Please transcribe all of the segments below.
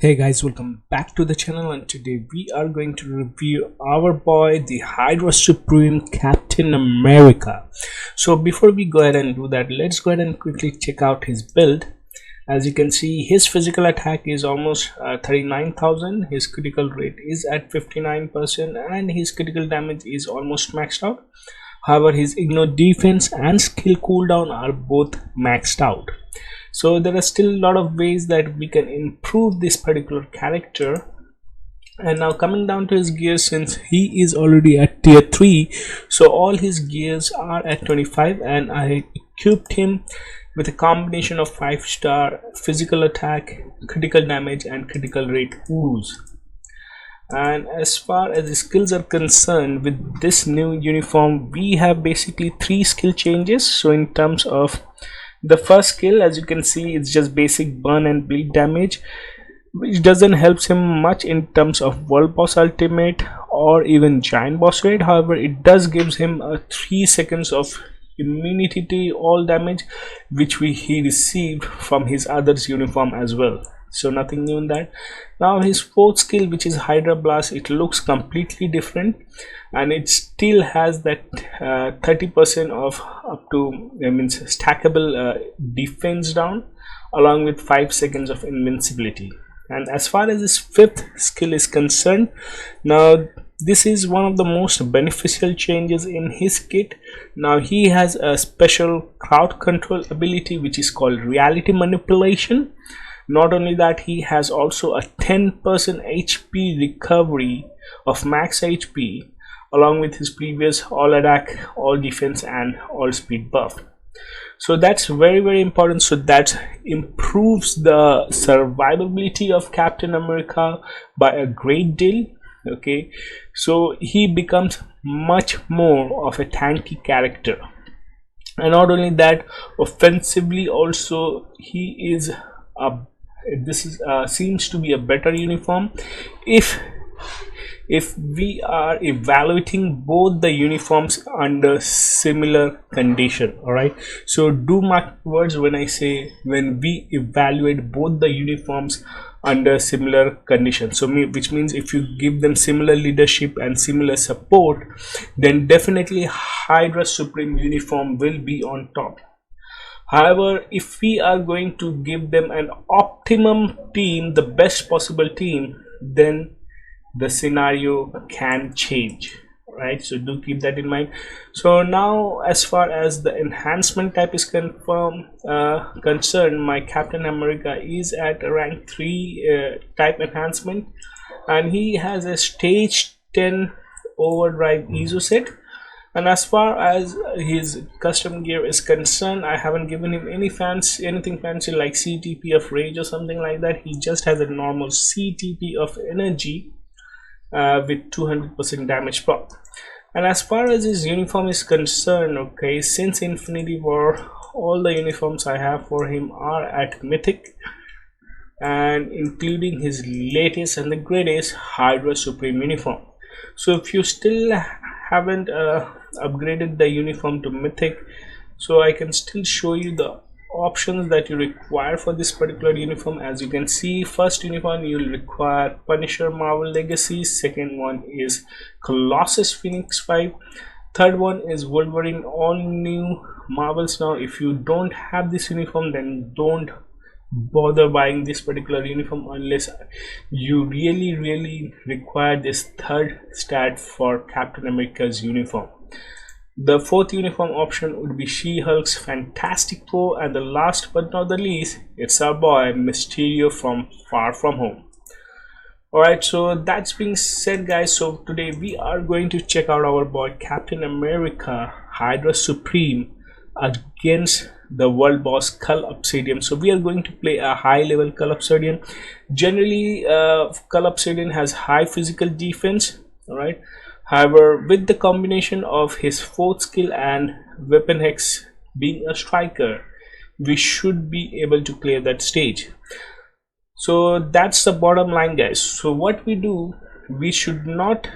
Hey guys, welcome back to the channel, and today we are going to review our boy the Hydra Supreme Captain America. So before we go ahead and do that, let's go ahead and quickly check out his build. As you can see, his physical attack is almost 39,000, his critical rate is at 59%, and his critical damage is almost maxed out. However, his ignore defense and skill cooldown are both maxed out. So there are still a lot of ways that we can improve this particular character. And now coming down to his gears, since he is already at tier 3, so all his gears are at 25, and I equipped him with a combination of 5-star physical attack, critical damage and critical rate ooze. And as far as the skills are concerned, with this new uniform we have basically 3 skill changes. So in terms of the first skill, as you can see, it's just basic burn and bleed damage, which doesn't help him much in terms of world boss ultimate or even giant boss raid. However, it does gives him a 3 seconds of immunity to all damage, which he received from his other's uniform as well. So nothing new in that. Now his fourth skill, which is Hydra Blast, it looks completely different, and it still has that 30% of up to stackable defense down, along with 5 seconds of invincibility. And as far as his fifth skill is concerned, now this is one of the most beneficial changes in his kit. Now he has a special crowd control ability, which is called reality manipulation. Not only that, he has also a 10% HP recovery of max HP, along with his previous all attack, all defense and all speed buff. So that's very important. So that improves the survivability of Captain America by a great deal. Okay, so he becomes much more of a tanky character, and not only that, offensively also he is a seems to be a better uniform if we are evaluating both the uniforms under similar condition. All right, so do mark words when I say when we evaluate both the uniforms under similar conditions. So which means if you give them similar leadership and similar support, then definitely Hydra Supreme uniform will be on top. However, if we are going to give them an optimum team, the best possible team, then the scenario can change, right? So do keep that in mind. So now, as far as the enhancement type is concerned, my Captain America is at rank 3 type enhancement, and he has a stage 10 overdrive EZO set. And as far as his custom gear is concerned, I haven't given him anything fancy like CTP of rage or something like that. He just has a normal CTP of energy with 200% damage pop. And as far as his uniform is concerned, okay, since Infinity War, all the uniforms I have for him are at mythic, and including his latest and the greatest Hydra Supreme uniform. So if you still haven't upgraded the uniform to mythic, so I can still show you the options that you require for this particular uniform. As you can see, first uniform you will require Punisher Marvel Legacy, second one is Colossus Phoenix 5, third one is Wolverine all new Marvels. Now if you don't have this uniform, then don't bother buying this particular uniform unless you really require this third stat for Captain America's uniform. The fourth uniform option would be She-Hulk's Fantastic Four, and the last but not the least, it's our boy Mysterio from Far From Home. Alright, so that's being said, guys, so today we are going to check out our boy Captain America Hydra Supreme against the world boss Cull Obsidian. So we are going to play a high level Cull Obsidian. Generally Cull Obsidian has high physical defense. All right, however, with the combination of his fourth skill and weapon hex being a striker, we should be able to clear that stage. So that's the bottom line, guys. So what we do, we should not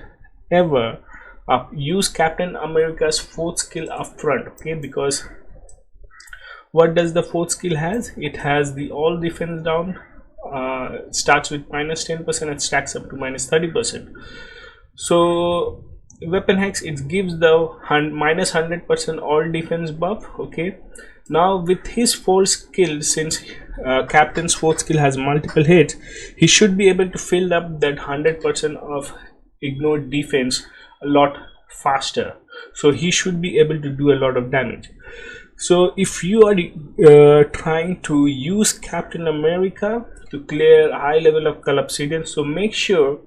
ever use Captain America's fourth skill up front, okay, because what does the fourth skill has? It has the all defense down, starts with minus 10% and stacks up to minus 30%. So weapon hacks, it gives the minus 100% all defense buff. Okay, now with his fourth skill, since captain's fourth skill has multiple hits, he should be able to fill up that 100% of ignored defense a lot faster, so he should be able to do a lot of damage. So if you are trying to use Captain America to clear high level of Collapsidian, so make sure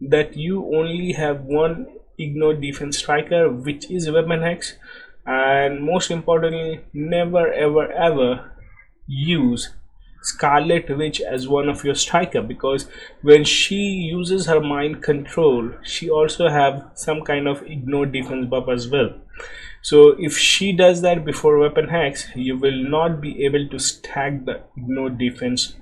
that you only have one ignore defense striker, which is weapon hex, and most importantly, never ever ever use Scarlet Witch as one of your striker, because when she uses her mind control, she also have some kind of ignore defense buff as well. So if she does that before weapon hacks, you will not be able to stack the ignore defense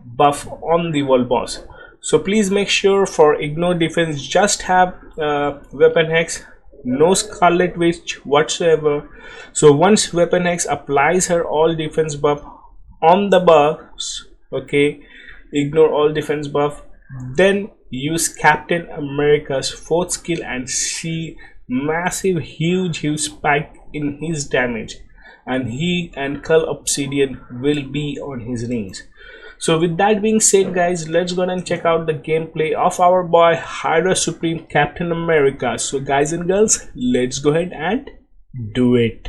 buff on the world boss. So please make sure for ignore defense just have weapon hex, no Scarlet Witch whatsoever. So once weapon hex applies her all defense buff on the buffs, okay, ignore all defense buff, then use Captain America's fourth skill and see massive huge spike in his damage, and he and Cull Obsidian will be on his rings. So with that being said, guys, let's go and check out the gameplay of our boy Hydra Supreme Captain America. So guys and girls, let's go ahead and do it.